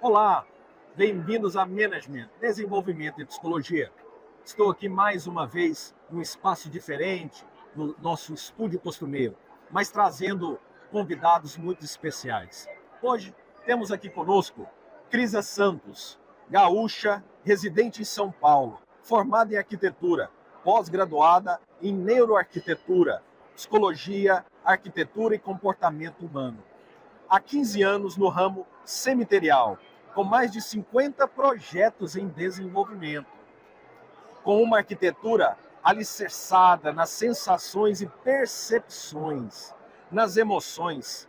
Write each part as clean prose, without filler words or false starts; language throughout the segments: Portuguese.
Olá, bem-vindos a Management, Desenvolvimento e Psicologia. Estou aqui mais uma vez num espaço diferente, no nosso estúdio costumeiro, mas trazendo convidados muito especiais. Hoje temos aqui conosco Crisa Santos, gaúcha, residente em São Paulo, formada em arquitetura, pós-graduada em neuroarquitetura, psicologia, arquitetura e comportamento humano. Há 15 anos no ramo cemiterial, com mais de 50 projetos em desenvolvimento, com uma arquitetura alicerçada nas sensações e percepções, nas emoções.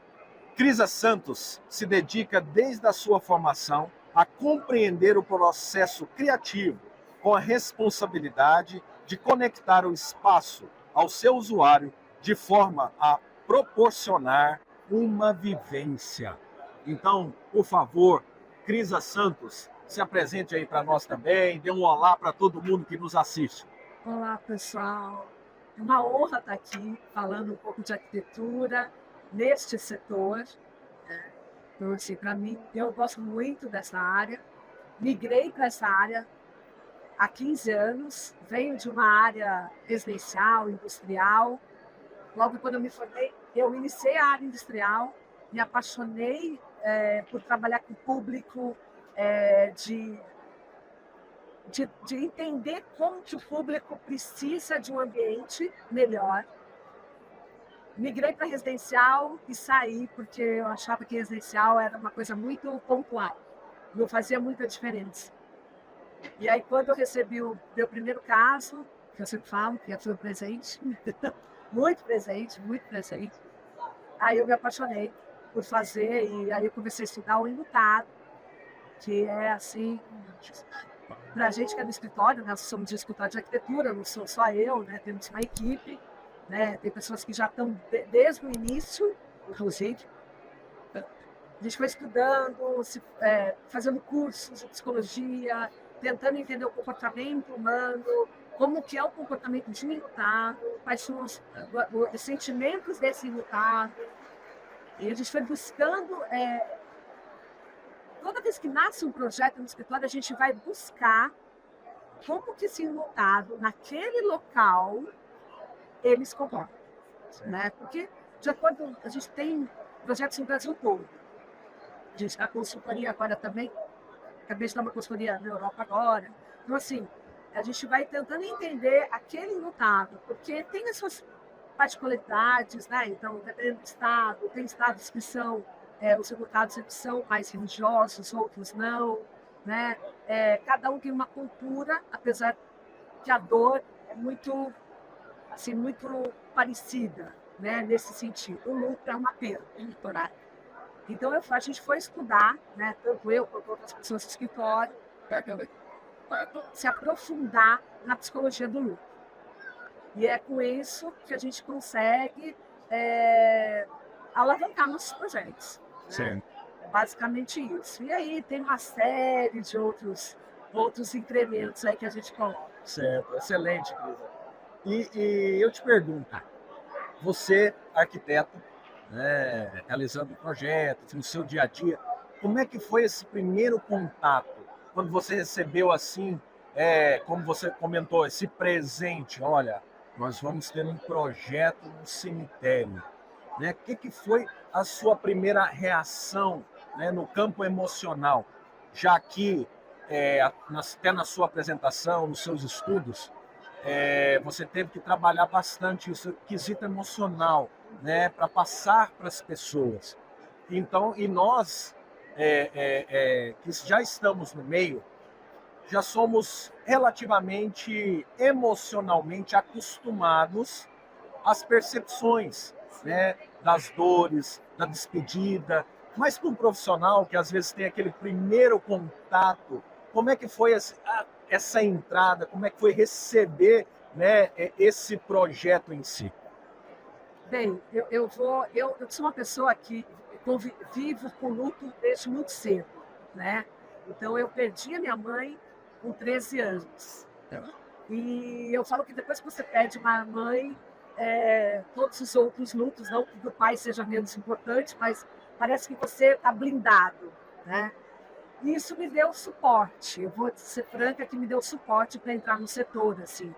Crisa Santos se dedica desde a sua formação a compreender o processo criativo, com a responsabilidade de conectar o espaço ao seu usuário de forma a proporcionar uma vivência. Então, por favor, Crisa Santos, se apresente aí para nós também, dê um olá para todo mundo que nos assiste. Olá, pessoal. É uma honra estar aqui falando um pouco de arquitetura neste setor. Então, assim, para mim, eu gosto muito dessa área. Migrei para essa área há 15 anos. Venho de uma área residencial, industrial. Logo quando eu me formei, eu iniciei a área industrial, me apaixonei por trabalhar com o público, de entender como que o público precisa de um ambiente melhor. Migrei para residencial e saí porque eu achava que residencial era uma coisa muito pontual, não fazia muita diferença. E aí, quando eu recebi o meu primeiro caso, que eu sempre falo, que foi um presente, muito presente, muito presente, aí eu me apaixonei por fazer, e aí eu comecei a estudar o enlutado, que é assim, para a gente que é do escritório, né, nós somos de escritório de arquitetura, não sou só eu, né, temos uma equipe, né, tem pessoas que já estão desde o início, inclusive. A gente foi estudando, fazendo cursos de psicologia, tentando entender o comportamento humano, como que é o comportamento de um enlutado, quais são os sentimentos desse enlutado. E a gente foi buscando. Toda vez que nasce um projeto no escritório, a gente vai buscar como que esse enlutado, naquele local, ele se comporta. Né? Porque, de acordo, a gente tem projetos no Brasil todo. A consultoria agora também, acabei de dar uma consultoria na Europa agora. Então, assim, a gente vai tentando entender aquele enlutado, porque tem as suas particularidades, né? Então, dependendo do estado, tem estados que são, os enlutados são mais religiosos, outros não, né? Cada um tem uma cultura, apesar que a dor é muito, assim, muito parecida, né? Nesse sentido. O luto é uma perda temporária. Então, a gente foi estudar, né? Tanto eu quanto outras pessoas do escritório, se aprofundar na psicologia do luto. E é com isso que a gente consegue alavancar nossos projetos. Né? É basicamente isso. E aí tem uma série de outros incrementos aí que a gente coloca. Certo, excelente, Crisa. E eu te pergunto, você, arquiteto, né, realizando projetos no seu dia a dia, como é que foi esse primeiro contato? Quando você recebeu assim, como você comentou, esse presente, olha, nós vamos ter um projeto no cemitério. Né? O que foi a sua primeira reação, né, no campo emocional? Já que, até na sua apresentação, nos seus estudos, você teve que trabalhar bastante isso, quesito emocional, né, para passar para as pessoas. Então, e nós, que já estamos no meio, já somos relativamente emocionalmente acostumados às percepções, né, das dores, da despedida, mas para um profissional que às vezes tem aquele primeiro contato, como é que foi essa entrada, como é que foi receber, né, esse projeto em si? Bem, eu sou uma pessoa que vivo com luto desde muito cedo, né? Então, eu perdi a minha mãe com 13 anos. E eu falo que depois que você perde uma mãe, todos os outros lutos, não que o pai seja menos importante, mas parece que você está blindado, né? E isso me deu suporte. Eu vou ser franca que me deu suporte para entrar no setor. Assim.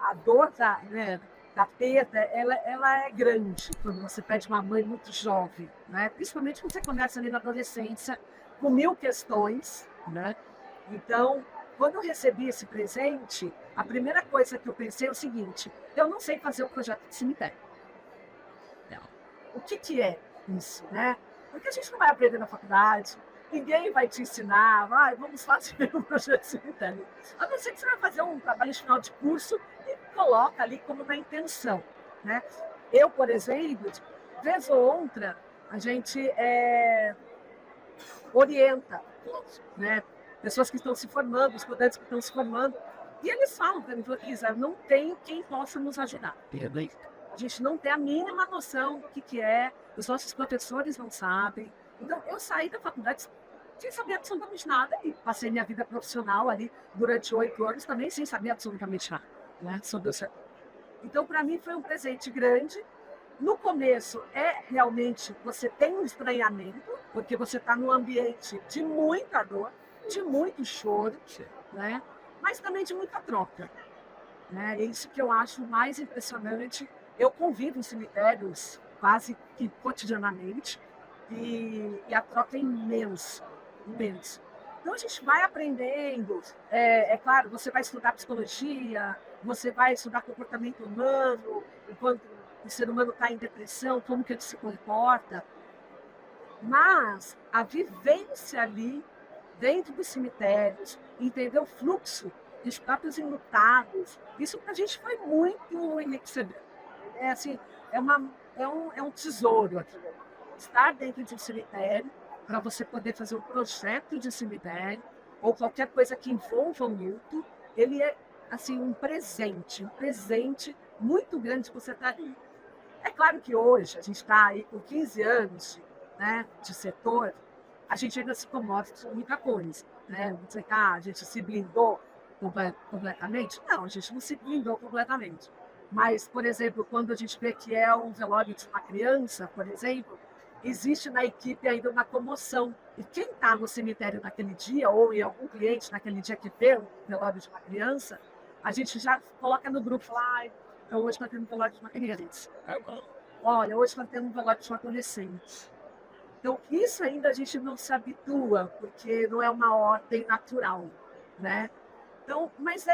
A dor da perda, ela é grande quando você perde uma mãe muito jovem, né? Principalmente quando você começa ali na adolescência com 1000 questões, né? Então, quando eu recebi esse presente, a primeira coisa que eu pensei é o seguinte: eu não sei fazer o projeto de cemitério. Não. O que é isso, né? Porque a gente não vai aprender na faculdade, ninguém vai te ensinar, vamos fazer um projeto de cemitério. A não ser que você vai fazer um trabalho de final de curso e coloca ali como uma intenção, né? Eu, por exemplo, vez ou outra, a gente orienta, né? Pessoas que estão se formando, estudantes que estão se formando, e eles falam para mim, Isa, não tem quem possa nos ajudar. A gente não tem a mínima noção do que é, os nossos professores não sabem. Então, eu saí da faculdade sem saber absolutamente nada e passei minha vida profissional ali durante 8 anos também sem saber absolutamente nada, né, sobre o setor. Então, para mim, foi um presente grande. No começo, realmente, você tem um estranhamento, porque você está num ambiente de muita dor, de muito choro, né? Mas também de muita troca. Né? É isso que eu acho mais impressionante. Eu convivo em cemitérios quase que cotidianamente e a troca é imensa, imensa. Então a gente vai aprendendo, claro, você vai estudar psicologia, você vai estudar comportamento humano, enquanto o ser humano está em depressão, como que ele se comporta, mas a vivência ali dentro dos cemitérios, entender o fluxo dos próprios enlutados, isso para a gente foi muito enriquecedor. É um tesouro aqui. Estar dentro de um cemitério, para você poder fazer um projeto de cemitério, ou qualquer coisa que envolva o luto, ele é assim, um presente muito grande que você está ali. É claro que hoje, a gente está aí com 15 anos de setor, a gente ainda se comove com muita coisa. Né? Não sei, a gente se blindou completamente? Não, a gente não se blindou completamente. Mas, por exemplo, quando a gente vê que é um velório de uma criança, por exemplo, existe na equipe ainda uma comoção. E quem está no cemitério naquele dia, ou em algum cliente naquele dia que vê o velório de uma criança, a gente já coloca no grupo lá, então hoje está tendo um velório de uma criança. Olha, hoje está tendo um velório de um adolescente. Então, isso ainda a gente não se habitua, porque não é uma ordem natural, né? Então, mas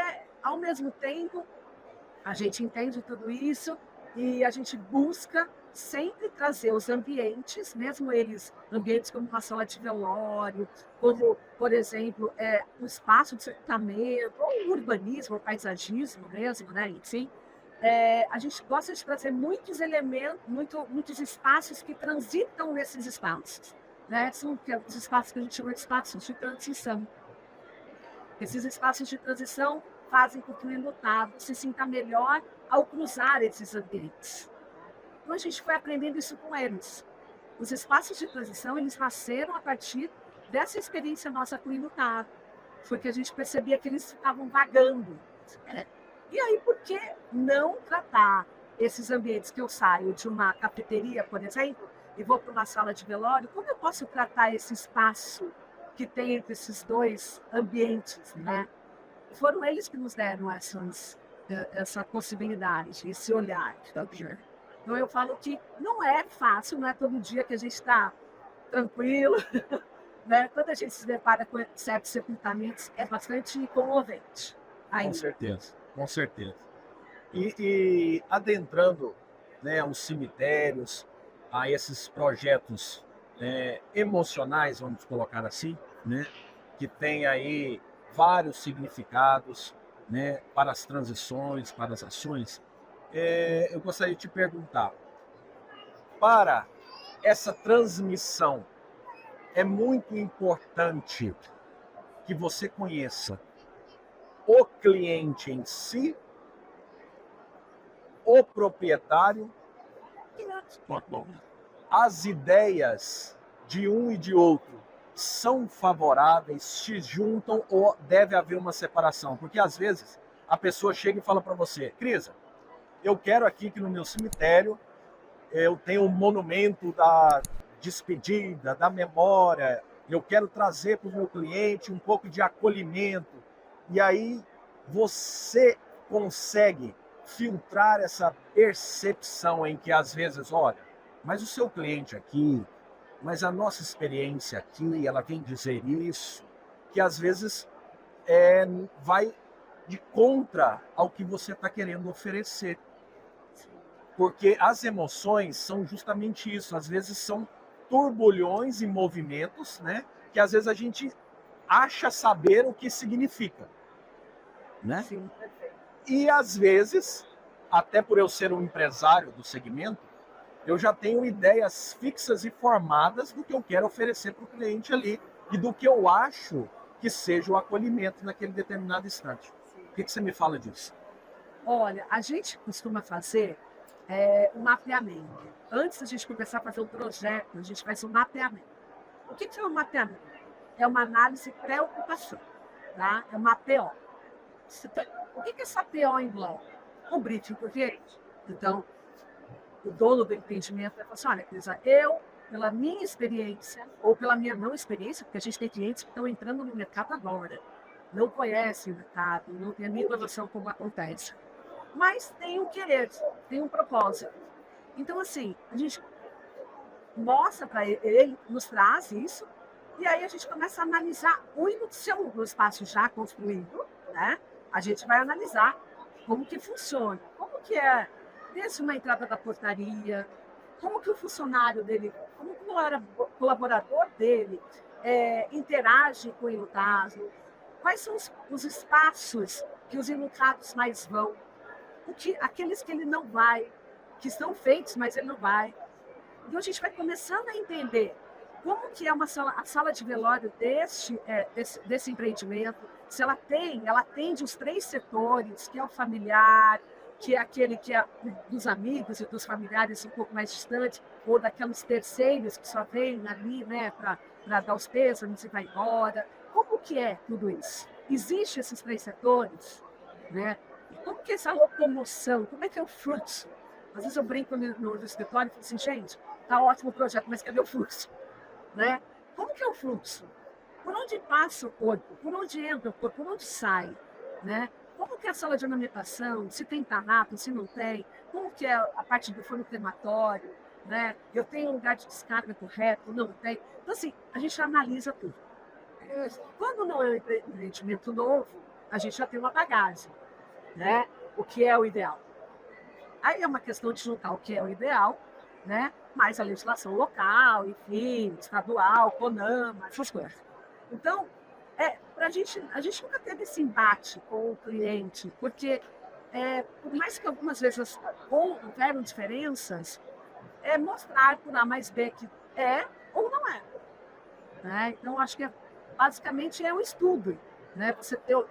ao mesmo tempo, a gente entende tudo isso e a gente busca sempre trazer os ambientes, mesmo eles, ambientes como uma sala de velório, como, por exemplo, um espaço de sepultamento, ou urbanismo, ou paisagismo mesmo, né? Enfim, a gente gosta de trazer muitos elementos, muitos espaços que transitam nesses espaços. Né? São os espaços que a gente chama de espaços de transição. Esses espaços de transição fazem com que o enlutado se sinta melhor ao cruzar esses ambientes. Então, a gente foi aprendendo isso com eles. Os espaços de transição, eles nasceram a partir dessa experiência nossa com o enlutado, porque a gente percebia que eles ficavam vagando. E aí, por que não tratar esses ambientes que eu saio de uma cafeteria, por exemplo, e vou para uma sala de velório? Como eu posso tratar esse espaço que tem entre esses dois ambientes, né? Foram eles que nos deram essa possibilidade, esse olhar. Então, eu falo que não é fácil, não é todo dia que a gente está tranquilo. Né? Quando a gente se depara com certos sepultamentos, é bastante comovente. Com certeza, com certeza. E adentrando, né, aos cemitérios, a esses projetos emocionais, vamos colocar assim, né, que tem aí vários significados, né, para as transições, para as ações, eu gostaria de te perguntar, para essa transmissão, é muito importante que você conheça o cliente em si, o proprietário, as ideias de um e de outro são favoráveis, se juntam ou deve haver uma separação? Porque às vezes a pessoa chega e fala para você, Crisa, eu quero aqui que no meu cemitério eu tenha um monumento da despedida, da memória, eu quero trazer para o meu cliente um pouco de acolhimento. E aí você consegue filtrar essa percepção em que às vezes, olha, mas o seu cliente aqui, mas a nossa experiência aqui, ela vem dizer isso, que às vezes vai de contra ao que você está querendo oferecer. Porque as emoções são justamente isso, às vezes são turbulhões e movimentos, né, que às vezes a gente acha saber o que significa, né? Sim, perfeito. E às vezes, até por eu ser um empresário do segmento, eu já tenho ideias fixas e formadas do que eu quero oferecer para o cliente ali e do que eu acho que seja o acolhimento naquele determinado instante. O que você me fala disso? Olha, a gente costuma fazer um mapeamento. Antes da gente começar a fazer um projeto, a gente faz um mapeamento. O que é um mapeamento? É uma análise pré-ocupação, tá? É uma APO. O que essa APO engloba? Um briefing por cliente. Então, o dono do empreendimento vai falar assim, olha, Crisa, eu, pela minha experiência, ou pela minha não experiência, porque a gente tem clientes que estão entrando no mercado agora, não conhecem o mercado, não tem a mínima noção como acontece, mas tem um querer, tem um propósito. Então, assim, a gente mostra para ele, nos traz isso, e aí a gente começa a analisar se é um espaço já construído, né? A gente vai analisar como que funciona, como que é desde uma entrada da portaria, como que o funcionário dele, como que o colaborador dele interage com o enlutado, quais são os espaços que os enlutados mais vão, aqueles que ele não vai, que estão feitos, mas ele não vai. Então a gente vai começando a entender como que é a sala de velório desse empreendimento, se ela atende os 3 setores, que é o familiar, que é aquele que é dos amigos e dos familiares um pouco mais distantes, ou daqueles terceiros que só vêm ali, né, para dar os pêsames e vai embora. Como que é tudo isso? Existem esses 3 setores, né? E como que é essa locomoção? Como é que é o fluxo? Às vezes eu brinco no escritório e falo assim, gente, tá ótimo o projeto, mas cadê o fluxo? Né? Como que é o fluxo? Por onde passa o corpo? Por onde entra o corpo? Por onde sai? Né? Como que é a sala de ornamentação? Se tem tanato, se não tem? Como que é a parte do forno crematório? Né? Eu tenho um lugar de descarga correto? Não tem? Então, assim, a gente analisa tudo. Quando não é um empreendimento novo, a gente já tem uma bagagem, né? O que é o ideal. Aí é uma questão de juntar o que é o ideal, né? Mais a legislação local, enfim, estadual, CONAMA, essas coisas. Então, a gente nunca teve esse embate com o cliente, porque por mais que algumas vezes houveram diferenças, é mostrar por A mais B que é ou não é. Né? Então, acho que basicamente é um estudo. Né?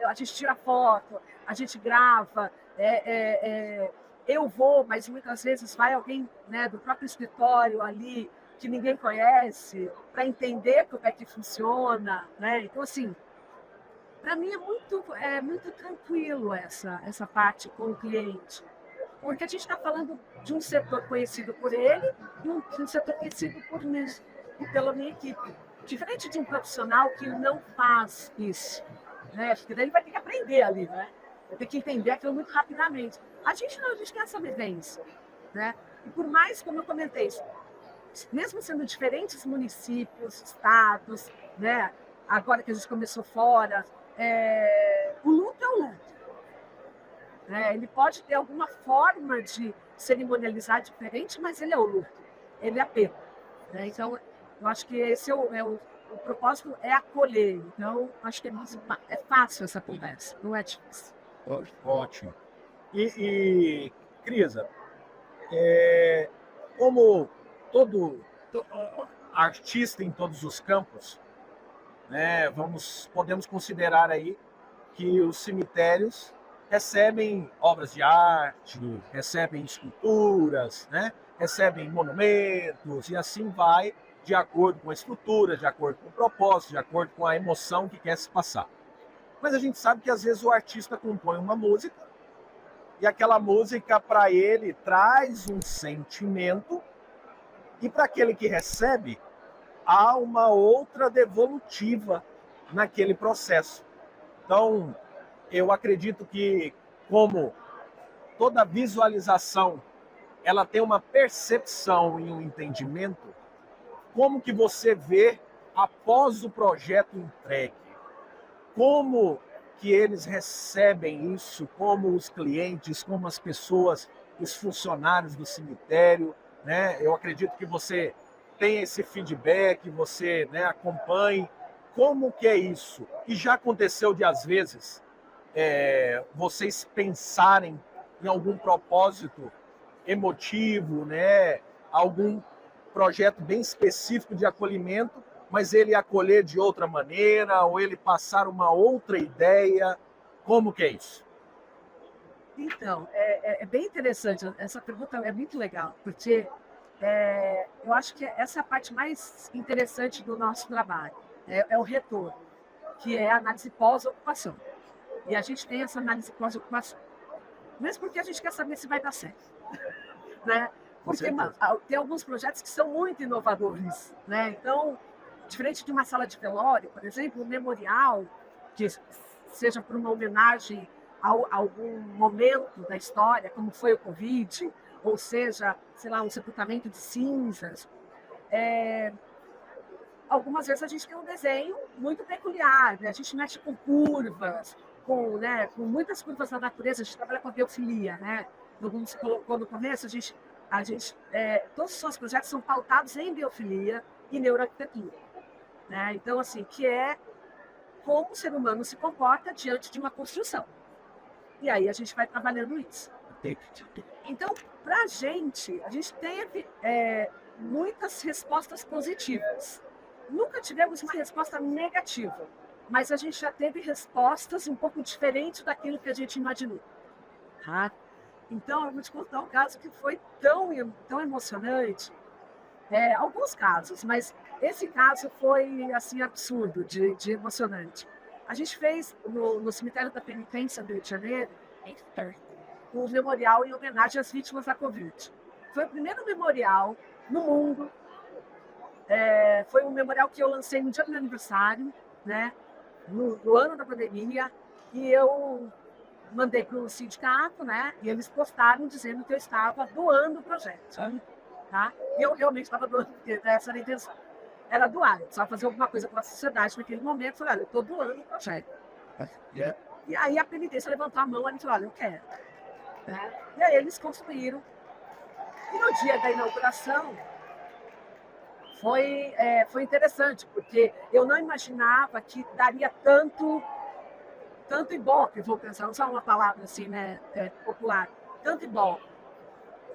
A gente tira foto, a gente grava, eu vou, mas muitas vezes vai alguém, né, do próprio escritório ali, que ninguém conhece, para entender como é que funciona. Né? Então, assim, para mim é muito tranquilo essa parte com o cliente, porque a gente está falando de um setor conhecido por ele e um setor conhecido por mim e pela minha equipe. Diferente de um profissional que não faz isso, né? Porque daí ele vai ter que aprender ali, né? Vai ter que entender aquilo muito rapidamente. A gente não, a gente tem essa vivência, né? E por mais, como eu comentei, mesmo sendo diferentes municípios, estados, né? Agora que a gente começou fora, o luto é o luto. Né? Ele pode ter alguma forma de cerimonializar diferente, mas ele é o luto, ele é a perda. Né? Então, eu acho que esse o propósito é acolher. Então, acho que é fácil essa conversa, não é difícil. Ótimo. E Crisa, como todo artista em todos os campos, né, podemos considerar aí que os cemitérios recebem obras de arte, recebem esculturas, né, recebem monumentos e assim vai, de acordo com a estrutura, de acordo com o propósito, de acordo com a emoção que quer se passar. Mas a gente sabe que às vezes o artista compõe uma música e aquela música para ele traz um sentimento e para aquele que recebe há uma outra devolutiva naquele processo. Então, eu acredito que, como toda visualização, ela tem uma percepção e um entendimento, como que você vê após o projeto entregue? Como que eles recebem isso, como os clientes, como as pessoas, os funcionários do cemitério, né? Eu acredito que você tem esse feedback, você, né, acompanhe. Como que é isso? E já aconteceu de, às vezes, vocês pensarem em algum propósito emotivo, né? Algum projeto bem específico de acolhimento, mas ele acolher de outra maneira, ou ele passar uma outra ideia? Como que é isso? Então, é bem interessante, essa pergunta é muito legal, porque eu acho que essa é a parte mais interessante do nosso trabalho, é o retorno, que é a análise pós-ocupação. E a gente tem essa análise pós-ocupação, mesmo porque a gente quer saber se vai dar certo, né? Porque tem alguns projetos que são muito inovadores, né? Então, diferente de uma sala de velório, por exemplo, um memorial, que seja por uma homenagem a algum momento da história, como foi o Covid, ou seja, sei lá, um sepultamento de cinzas. Algumas vezes a gente tem um desenho muito peculiar, né? A gente mexe com curvas, com muitas curvas da natureza, a gente trabalha com a biofilia, né? Como se colocou no começo, todos os nossos projetos são pautados em biofilia e neuroarquitetura, né? Então, assim, que é como o ser humano se comporta diante de uma construção. E aí a gente vai trabalhando isso. Então, para a gente teve muitas respostas positivas. Nunca tivemos uma resposta negativa, mas a gente já teve respostas um pouco diferentes daquilo que a gente imaginou. Tá? Então, eu vou te contar um caso que foi tão emocionante. Alguns casos, mas esse caso foi assim absurdo, de emocionante. A gente fez no cemitério da Penitência do Rio de Janeiro um memorial em homenagem às vítimas da Covid. Foi o primeiro memorial no mundo. Foi um memorial que eu lancei no dia do meu aniversário, né, no ano da pandemia, e eu mandei para o sindicato, né, e eles postaram dizendo que eu estava doando o projeto. Tá? E eu realmente estava doando, porque essa era a intenção. Era doar, eu precisava fazer alguma coisa para a sociedade naquele momento. Eu falei, olha, eu estou doando o projeto. E aí a penitência levantou a mão e disse, olha, eu quero. E aí eles construíram. E no dia da inauguração, foi interessante, porque eu não imaginava que daria tanto ibope, vou pensar, usar uma palavra assim, né, popular, tanto ibope.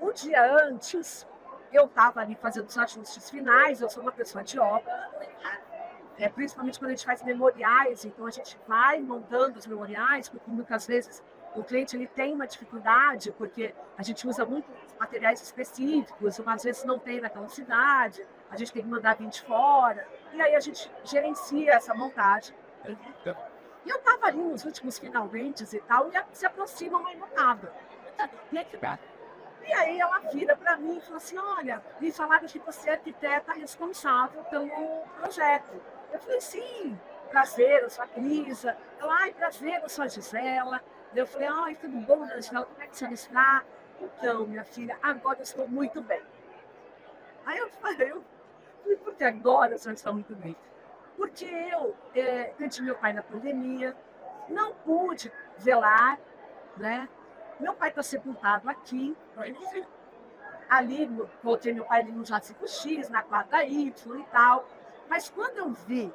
Um dia antes, eu estava ali fazendo os ajustes finais, eu sou uma pessoa de obra, principalmente quando a gente faz memoriais, então a gente vai montando os memoriais, porque muitas vezes o cliente ele tem uma dificuldade, porque a gente usa muitos materiais específicos, às vezes não tem naquela cidade, a gente tem que mandar vir de fora, e aí a gente gerencia essa montagem. E eu estava ali nos últimos finalmente e tal, e se aproxima uma imotável. E aí ela vira para mim e falou assim, olha, me falaram que você é arquiteta responsável pelo projeto. Eu falei, sim, prazer, eu sou a Crisa. Ela, ai, prazer, eu sou a Gisela. Eu falei, ai, tudo bom, Gisela, como é que você está? Então, minha filha, agora eu estou muito bem. Aí eu falei, por que agora a senhora está muito bem? Porque eu perdi meu pai na pandemia, não pude velar, né? Meu pai está sepultado aqui, ali, coloquei meu pai ali no Jato 5X, na quadra Y e tal. Mas quando eu vi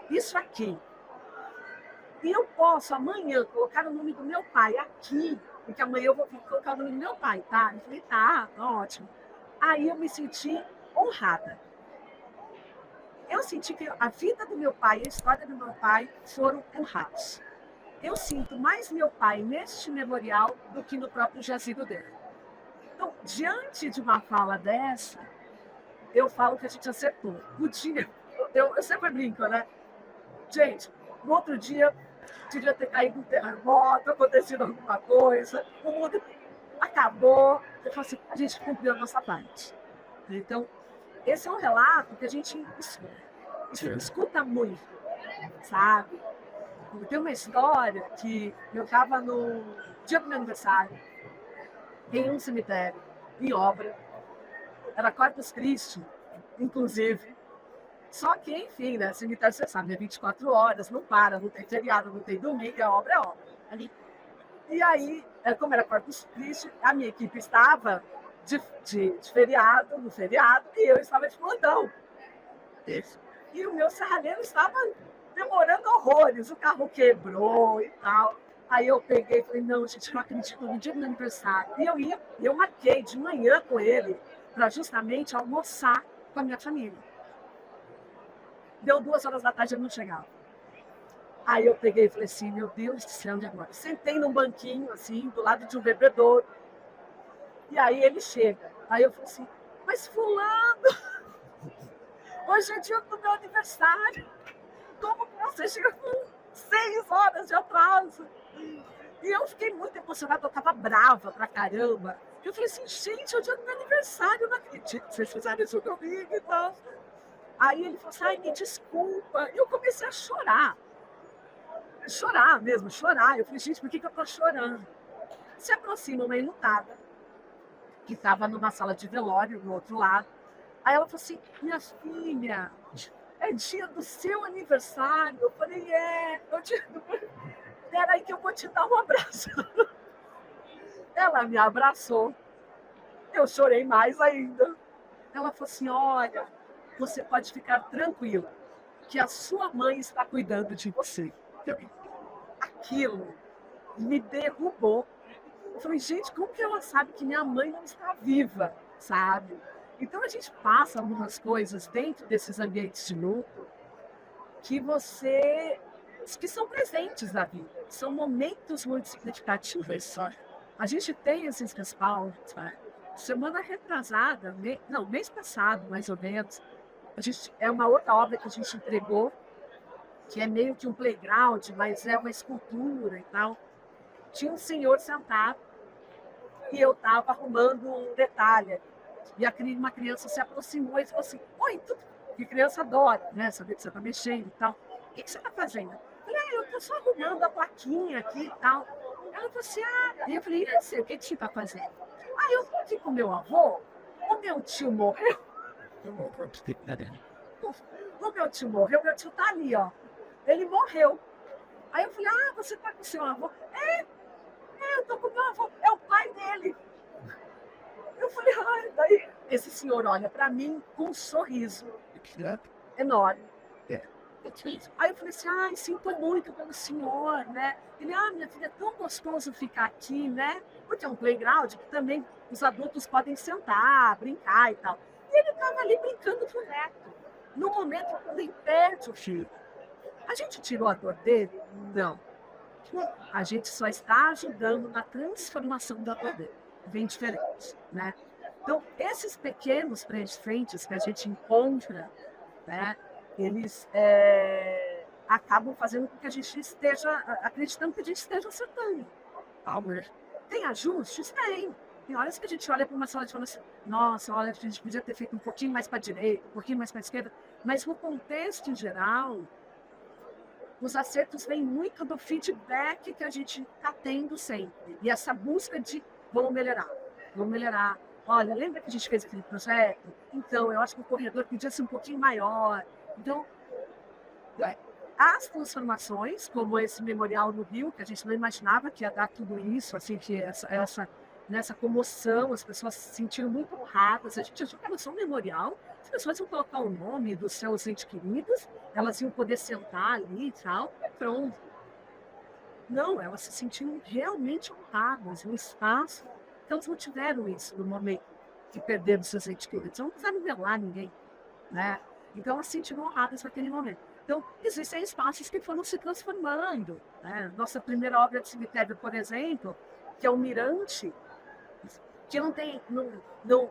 isso aqui, e eu posso amanhã colocar o nome do meu pai aqui, porque amanhã eu vou colocar o nome do meu pai, tá? Eu falei, tá, ótimo. Aí eu me senti honrada. Eu senti que a vida do meu pai, a história do meu pai foram honrados. Eu sinto mais meu pai neste memorial do que no próprio jazigo dele. Então, diante de uma fala dessa, eu falo que a gente acertou. No dia, eu sempre brinco, né? Gente, no outro dia, devia ter caído um terremoto, acontecido alguma coisa, o mundo acabou. Eu falo assim, a gente cumpriu a nossa parte. Então, esse é um relato que a gente escuta muito, sabe? Tem uma história que eu estava no dia do meu aniversário, em um cemitério, em obra, era Corpus Christi, inclusive. Só que, enfim, né, cemitério, você sabe, é 24 horas, não para, não tem feriado, não tem domingo, é obra. Ali. E aí, como era Corpus Christi, a minha equipe estava de feriado, no feriado, e eu estava de plantão. E o meu serralheiro estava demorando horrores, o carro quebrou e tal. Aí eu peguei e falei, não, gente, não acredito, no dia do meu aniversário. E eu marquei de manhã com ele para justamente almoçar com a minha família. Deu 2 horas da tarde, eu não chegava. Aí eu peguei e falei assim, meu Deus do céu, de agora? Sentei num banquinho, assim, do lado de um bebedouro. E aí ele chega. Aí eu falei assim, mas fulano, hoje é dia do meu aniversário. Como que você chega com 6 horas de atraso? E eu fiquei muito emocionada, eu estava brava pra caramba. Eu falei assim, gente, é o dia do meu aniversário, eu não acredito que vocês fizeram isso comigo e tal. Aí ele falou assim, ai, me desculpa. E eu comecei a chorar. Chorar mesmo, chorar. Eu falei, gente, por que eu tô chorando? Se aproxima uma enlutada, que estava numa sala de velório, no outro lado. Aí ela falou assim, minha filha, é dia do seu aniversário. Eu falei, peraí que eu vou te dar um abraço. Ela me abraçou. Eu chorei mais ainda. Ela falou assim, olha, você pode ficar tranquila, que a sua mãe está cuidando de você. Aquilo me derrubou. Eu falei, gente, como que ela sabe que minha mãe não está viva, sabe? Então a gente passa algumas coisas dentro desses ambientes de luto que são presentes na vida, são momentos muito significativos. A gente tem esses respaldos, né? Semana retrasada, mês passado, mais ou menos, é uma outra obra que a gente entregou, que é meio que um playground, mas é uma escultura e tal. Tinha um senhor sentado e eu estava arrumando um detalhe. E uma criança se aproximou e falou assim, oi, que criança adora, né? Saber que você está mexendo e tal. O que você está fazendo? Eu falei, eu estou só arrumando a plaquinha aqui e tal. Ela falou assim, e eu falei, e você, o que você está fazendo? Eu estou aqui com meu avô, o meu tio morreu. O meu tio está ali, ó. Ele morreu. Aí eu falei, você está com o seu avô? Eu estou com o meu avô, é o pai dele. Eu falei, daí esse senhor olha para mim com um sorriso enorme. Aí eu falei assim, sinto muito pelo senhor, né? Ele, minha filha, é tão gostoso ficar aqui, né? Porque é um playground que também os adultos podem sentar, brincar e tal. E ele estava ali brincando com o neto. No momento, eu falei, perde o filho. A gente tirou a dor dele? Não. A gente só está ajudando na transformação da dor dele. Bem diferente, né? Então, esses pequenos frentes que a gente encontra, né, eles acabam fazendo com que a gente esteja acreditando que a gente esteja acertando. Tem ajustes? Tem. Tem horas que a gente olha para uma sala e fala assim, nossa, olha, a gente podia ter feito um pouquinho mais para a direita, um pouquinho mais para a esquerda, mas no contexto em geral, os acertos vêm muito do feedback que a gente está tendo sempre. E essa busca de vamos melhorar. Olha, lembra que a gente fez aquele projeto? Então, eu acho que o corredor podia ser um pouquinho maior. Então, as transformações, como esse memorial no Rio, que a gente não imaginava que ia dar tudo isso, assim, que nessa comoção, as pessoas se sentiram muito honradas. A gente achou que era só um memorial, as pessoas iam colocar o nome dos seus entes queridos, elas iam poder sentar ali e tal, e pronto. Não, elas se sentiram realmente honradas no espaço. Então, eles não tiveram isso no momento que perderam seus entes queridos. Não precisaram revelar ninguém, né? Então, elas se sentiram honradas naquele momento. Então, existem espaços que foram se transformando, né? Nossa primeira obra de cemitério, por exemplo, que é o Mirante, que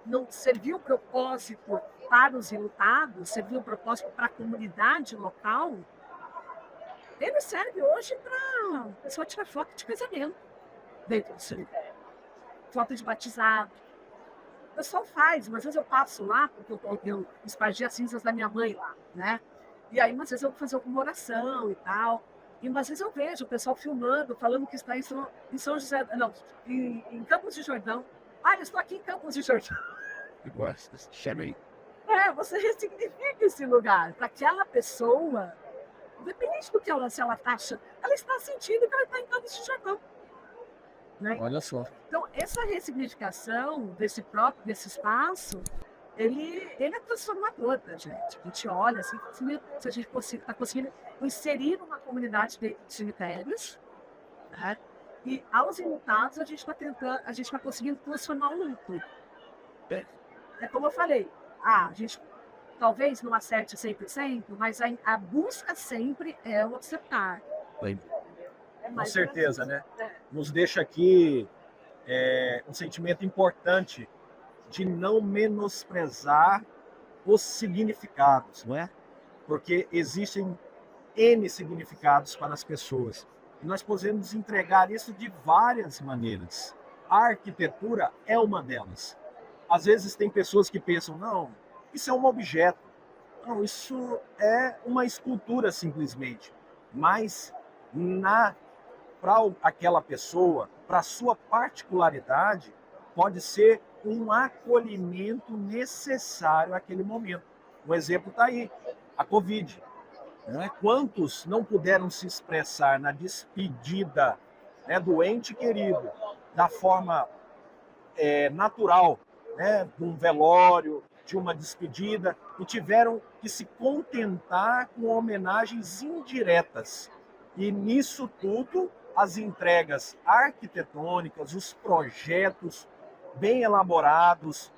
não serviu propósito para os enlutados, serviu propósito para a comunidade local, ele serve hoje para a pessoa tirar foto de casamento dentro do cemitério. Foto de batizado, O pessoal faz, mas às vezes eu passo lá, porque eu espalhei as cinzas da minha mãe lá, né? E aí, às vezes eu vou fazer alguma oração e tal. E às vezes eu vejo o pessoal filmando, falando que está em São José, não, em Campos de Jordão. Ah, eu estou aqui em Campos de Jordão. Você ressignifica esse lugar para aquela pessoa, independente do que ela, se ela está achando, ela está sentindo que ela está em Campos de Jordão. Né? Olha só. Então, essa ressignificação desse espaço, ele é transformador para a gente. A gente olha assim, se a gente está conseguindo inserir uma comunidade de cemitérios, né? E aos enlutados a gente está conseguindo transformar o luto. É como eu falei, a gente talvez não acerte 100%, mas a busca sempre é o acertar. Com certeza, né? Nos deixa aqui um sentimento importante de não menosprezar os significados, não é? Porque existem N significados para as pessoas. E nós podemos entregar isso de várias maneiras. A arquitetura é uma delas. Às vezes tem pessoas que pensam, não, isso é um objeto. Não, isso é uma escultura simplesmente. Mas para aquela pessoa, para a sua particularidade, pode ser um acolhimento necessário naquele momento. O exemplo está aí, a Covid. Né? Quantos não puderam se expressar na despedida, né, do ente querido da forma natural, né, de um velório, de uma despedida, e tiveram que se contentar com homenagens indiretas. E nisso tudo, as entregas arquitetônicas, os projetos bem elaborados,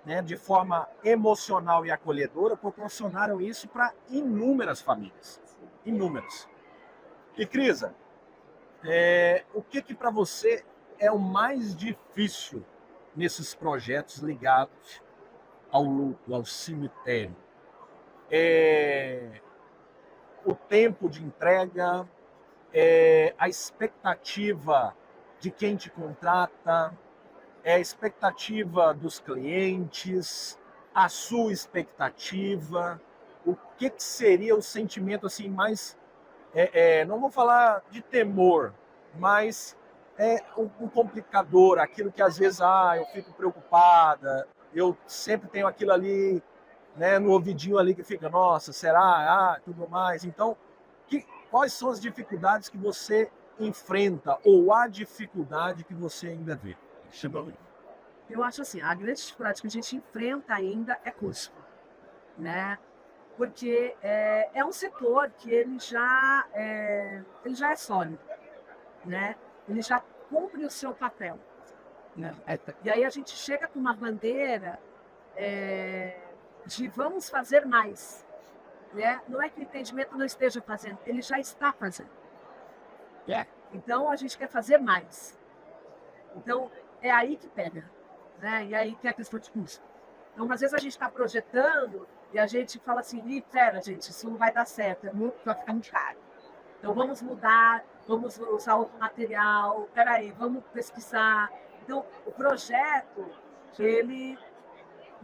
né, de forma emocional e acolhedora, proporcionaram isso para inúmeras famílias. Inúmeras. E, Crisa, o que para você é o mais difícil nesses projetos ligados ao luto, ao cemitério? O tempo de entrega, a expectativa de quem te contrata, a expectativa dos clientes, a sua expectativa, o que seria o sentimento assim mais, não vou falar de temor, mas um complicador, aquilo que às vezes eu fico preocupada, eu sempre tenho aquilo ali, né, no ouvidinho ali que fica, nossa, será? Tudo mais. Então, quais são as dificuldades que você enfrenta ou a dificuldade que você ainda vê? Eu acho assim, a grande dificuldade que a gente enfrenta ainda é custo, né? Porque é um setor que ele já é sólido, né? Ele já cumpre o seu papel, né? E aí a gente chega com uma bandeira de vamos fazer mais, né? Não é que o entendimento não esteja fazendo, ele já está fazendo. Então a gente quer fazer mais. Então é aí que pega, né? E aí que é a questão de custo. Então às vezes a gente está projetando e a gente fala assim, pera, gente, isso não vai dar certo, vai ficar muito caro. Então vamos mudar, vamos usar outro material, peraí, vamos pesquisar. Então o projeto, ele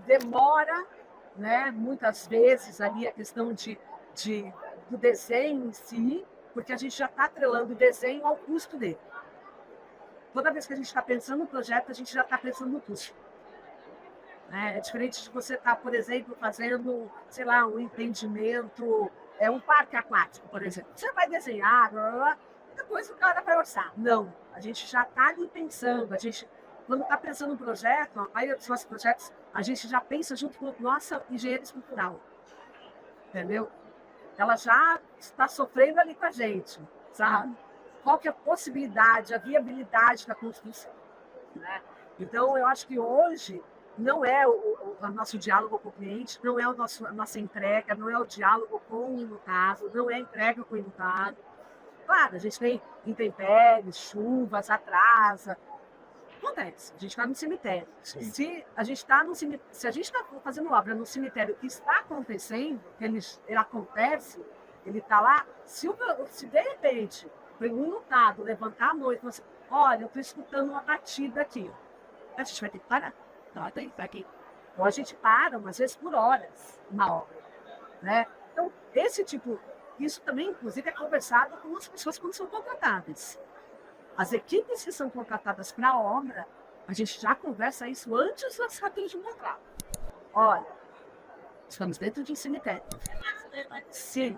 demora, né? Muitas vezes ali a questão do desenho em si, porque a gente já está atrelando o desenho ao custo dele. Toda vez que a gente está pensando no projeto, a gente já está pensando no custo. É diferente de você estar, por exemplo, fazendo, sei lá, um empreendimento, um parque aquático, por exemplo. Você vai desenhar, depois o cara vai orçar. Não, a gente já está ali pensando, quando está pensando no projeto, a maioria dos nossos projetos, a gente já pensa junto com a nossa engenheira estrutural. Entendeu? Ela já está sofrendo ali com a gente, sabe? Qual que é a possibilidade, a viabilidade da construção, né? Então, eu acho que hoje não é o nosso diálogo com o cliente, não é a nossa entrega, não é o diálogo com o enlutado, não é a entrega com o enlutado. Claro, a gente tem intempéries, chuvas, atrasa. Acontece, a gente está no cemitério. Sim. Se a gente está fazendo obra no cemitério que está acontecendo, ele acontece, ele está lá, se de repente o enlutado levantar a mão e falar assim, olha, eu estou escutando uma batida aqui, a gente vai ter que parar. Então a gente para, às vezes, por horas na obra, né? Então, isso também, inclusive, é conversado com as pessoas quando são contratadas. As equipes que são contratadas para a obra, a gente já conversa isso antes das cartas de contrato. Olha, estamos dentro de um cemitério. Se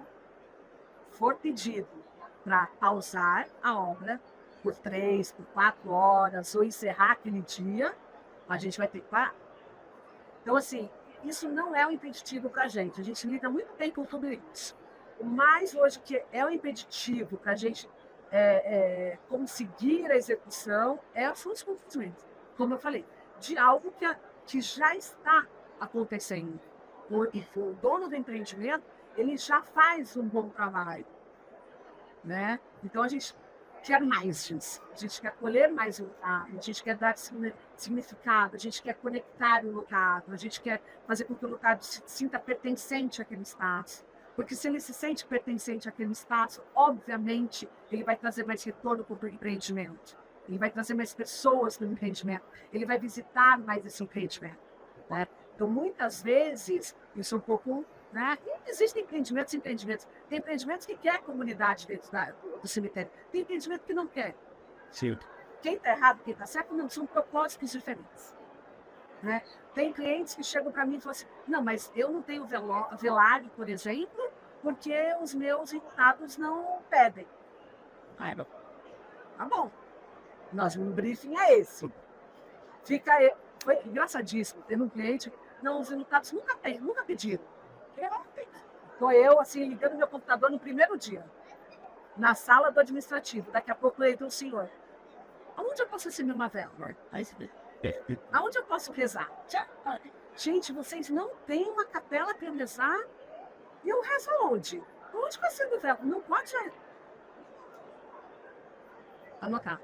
for pedido para pausar a obra por 3, por 4 horas, ou encerrar aquele dia, a gente vai ter que parar. Então, assim, isso não é um impeditivo para a gente lida muito bem com tudo isso. O mais hoje que é um impeditivo para a gente conseguir a execução são os cumprimentos, como eu falei, de algo que já está acontecendo. O dono do empreendimento, ele já faz um bom trabalho, né? Então, a gente quer mais disso. A gente quer colher mais resultado, a gente quer dar significado, a gente quer conectar o locado, a gente quer fazer com que o locado se sinta pertencente àquele espaço. Porque se ele se sente pertencente àquele espaço, obviamente, ele vai trazer mais retorno para o empreendimento. Ele vai trazer mais pessoas para o empreendimento. Ele vai visitar mais esse empreendimento, né? Então, muitas vezes, isso é um pouco... Né? Existem empreendimentos e empreendimentos. Tem empreendimentos que quer comunidade dentro do cemitério. Tem empreendimento que não quer. Sim. Quem está errado, quem está certo, não. São propósitos diferentes. Né? Tem clientes que chegam para mim e falam assim, não, mas eu não tenho velário, por exemplo, porque os meus enlutados não pedem. Tá bom. Nosso briefing é esse. Foi engraçadíssimo. Teve um cliente, não, os enlutados nunca pediram. Estou eu, assim, ligando meu computador no primeiro dia, na sala do administrativo. Daqui a pouco entra o senhor. Aonde eu posso acender uma vela? Aonde eu posso rezar? Gente, vocês não têm uma capela para rezar? E eu rezo aonde? Onde que eu acendo vela? Não pode anotar.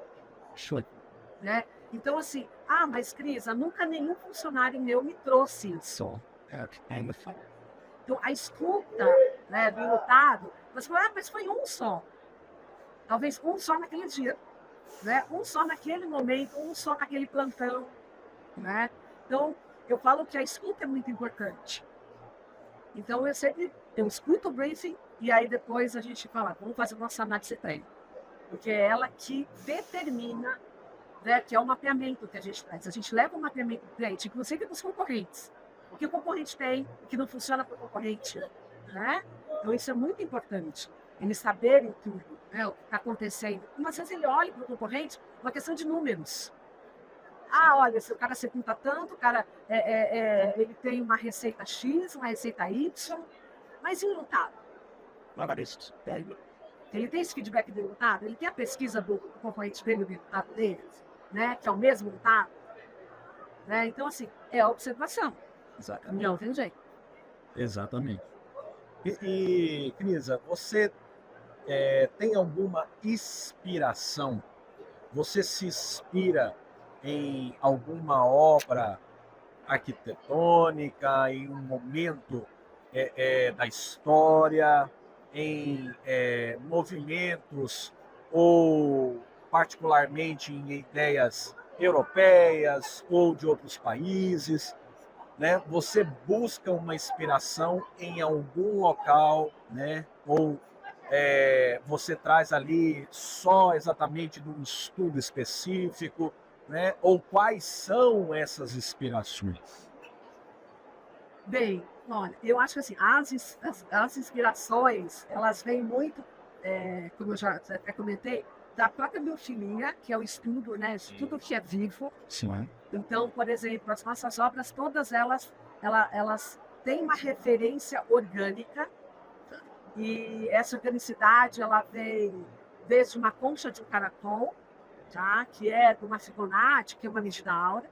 Né? Então, assim, mas Crisa, nunca nenhum funcionário meu me trouxe isso. Então, a escuta, né, do enlutado, você fala, mas foi um só. Talvez um só naquele dia, né? Um só naquele momento, um só naquele plantão. Né? Então, eu falo que a escuta é muito importante. Então, eu escuto o briefing e aí depois a gente fala, vamos fazer nossa análise treino. Porque é ela que determina, né, que é o mapeamento que a gente faz. A gente leva o mapeamento do cliente, inclusive dos concorrentes. O que o concorrente tem, o que não funciona para o concorrente. Né? Então, isso é muito importante. Eles saberem tudo, né, o que está acontecendo. Mas às vezes ele olha para o concorrente uma questão de números. Olha, se o cara executa tanto, o cara ele tem uma receita X, uma receita Y, mas e o enlutado? Ele tem esse feedback do enlutado? Ele tem a pesquisa do concorrente dele, do enlutado dele, né, que é o mesmo enlutado? Né? Então, assim, é a observação. Exatamente. Não tem jeito. Exatamente. E Crisa, você tem alguma inspiração? Você se inspira em alguma obra arquitetônica, em um momento da história, em movimentos ou particularmente em ideias europeias ou de outros países, né? Você busca uma inspiração em algum local, né? Ou você traz ali só exatamente de um estudo específico, né? Ou quais são essas inspirações? Bem, olha, eu acho que assim, as inspirações, elas vêm muito, como eu já até comentei, da própria biofilia, que é o estudo, né? Tudo que é vivo. Sim. Então, por exemplo, as nossas obras, todas elas têm uma referência orgânica, e essa organicidade, ela vem desde uma concha de um caracol, tá? Que é de uma figonate, que é uma migidaura,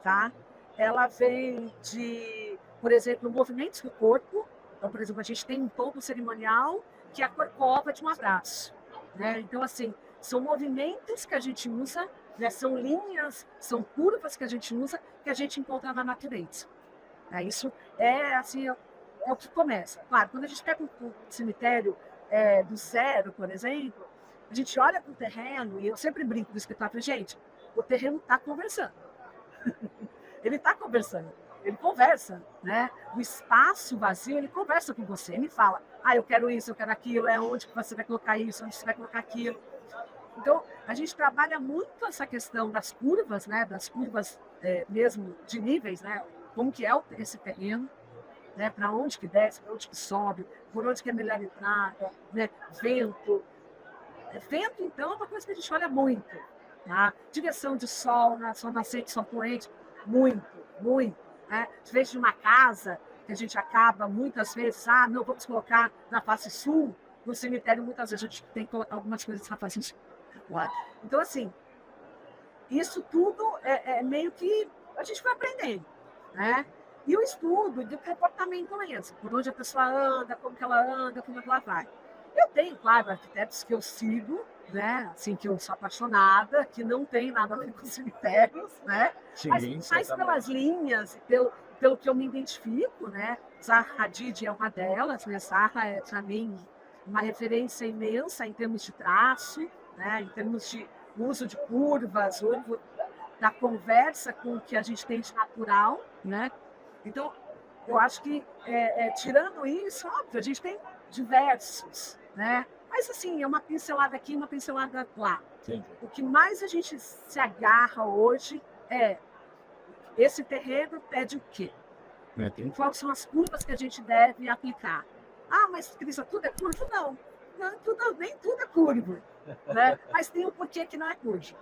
tá? Ela vem de, por exemplo, movimentos do corpo. Então, por exemplo, a gente tem um ponto cerimonial que é a corcova de um abraço, né? Então, assim, são movimentos que a gente usa, né? São linhas, são curvas que a gente usa, que a gente encontra na natureza. Isso assim, é o que começa. Claro, quando a gente pega um cemitério do zero, por exemplo, a gente olha para o terreno, e eu sempre brinco no espetáculo, gente, o terreno está conversando. ele está conversando, ele conversa, né? O espaço vazio, ele conversa com você, ele fala, eu quero isso, eu quero aquilo, onde que você vai colocar isso, onde você vai colocar aquilo. Então, a gente trabalha muito essa questão das curvas, né? Das curvas mesmo de níveis, né? Como que é esse terreno, né? Para onde que desce, para onde que sobe, por onde que é melhor entrada, né? Vento. Vento, então, é uma coisa que a gente olha muito. Tá? Direção de sol, né? Sol nascente, sol poente, muito, muito. Né? Diferente de uma casa, que a gente acaba muitas vezes, não, vamos colocar na face sul, no cemitério, muitas vezes a gente tem que colocar algumas coisas na face sul. Então, assim, isso tudo é meio que a gente vai aprendendo, né? E o estudo de comportamento mesmo, por onde a pessoa anda, como que ela vai. Eu tenho, claro, arquitetos que eu sigo, né? Assim, que eu sou apaixonada, que não tem nada a ver com cemitérios, né? Sim, mas pelas linhas, pelo que eu me identifico, né? Zaha Hadid é uma delas, né? Zaha é, para mim, uma referência imensa em termos de traço, né? Em termos de uso de curvas, da conversa com o que a gente tem de natural, né? Então, eu acho que, tirando isso, óbvio, a gente tem diversos, né? Mas, assim, é uma pincelada aqui, uma pincelada lá. Entendi. O que mais a gente se agarra hoje esse terreno pede o quê? Quais são as curvas que a gente deve aplicar? Mas, Crisa, tudo é curvo? Não, nem tudo é curvo, né? Mas tem um porquê que não é curvo.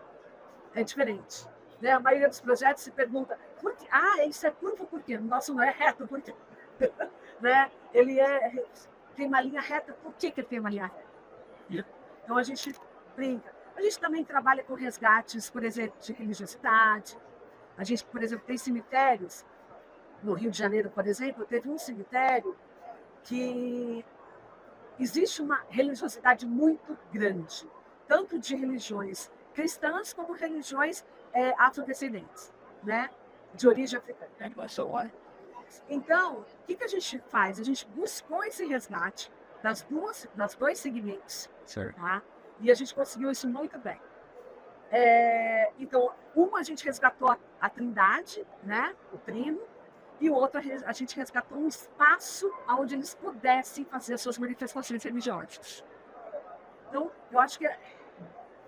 É diferente. Né? A maioria dos projetos se pergunta, por quê? Isso é curvo por quê? O nosso não é reto, por quê? Né? Ele tem uma linha reta, por que ele tem uma linha reta? Então, a gente brinca. A gente também trabalha com resgates, por exemplo, de religiosidade. A gente, por exemplo, tem cemitérios. No Rio de Janeiro, por exemplo, teve um cemitério que existe uma religiosidade muito grande, tanto de religiões cristãs como religiões afrodescendentes, né? De origem africana. Então, o que a gente faz? A gente buscou esse resgate das dois segmentos, tá? E a gente conseguiu isso muito bem. Então, uma a gente resgatou a Trindade, né? O Trino, e o outro a gente resgatou um espaço onde eles pudessem fazer as suas manifestações religiosas. Então, eu acho que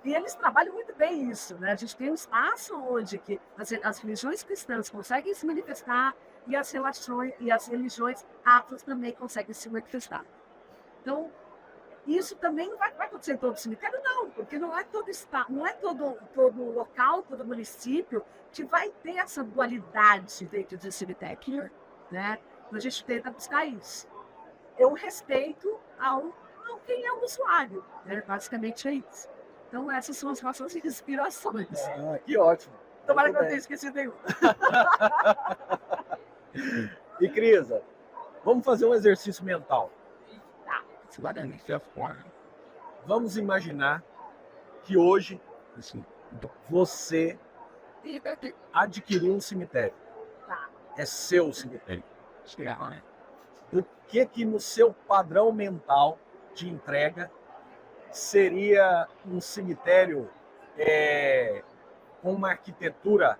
e eles trabalham muito bem isso, né? A gente tem um espaço onde que as religiões cristãs conseguem se manifestar e as religiões afros também conseguem se manifestar. Então, isso também não vai acontecer em todo cemitério, não, porque não é todo local, todo município que vai ter essa dualidade dentro do cemitério, né? Então, a gente tenta buscar isso. É um respeito ao quem é o usuário, né? Basicamente é isso. Então, essas são as nossas inspirações. Que ótimo. Tomara que eu não tenha esquecido nenhum. E, Crisa, vamos fazer um exercício mental. Vamos imaginar que hoje você adquiriu um cemitério. É seu cemitério. O que no seu padrão mental de entrega seria um cemitério com uma arquitetura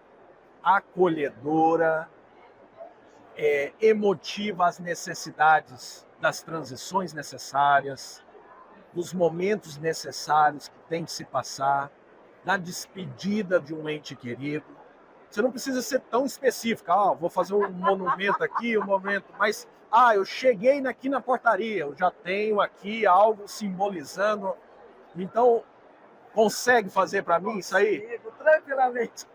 acolhedora, emotiva às necessidades das transições necessárias, dos momentos necessários que tem que se passar, da despedida de um ente querido. Você não precisa ser tão específica, vou fazer um monumento aqui, um momento, mas eu cheguei aqui na portaria, eu já tenho aqui algo simbolizando. Então, consegue fazer para mim isso aí? Tranquilamente.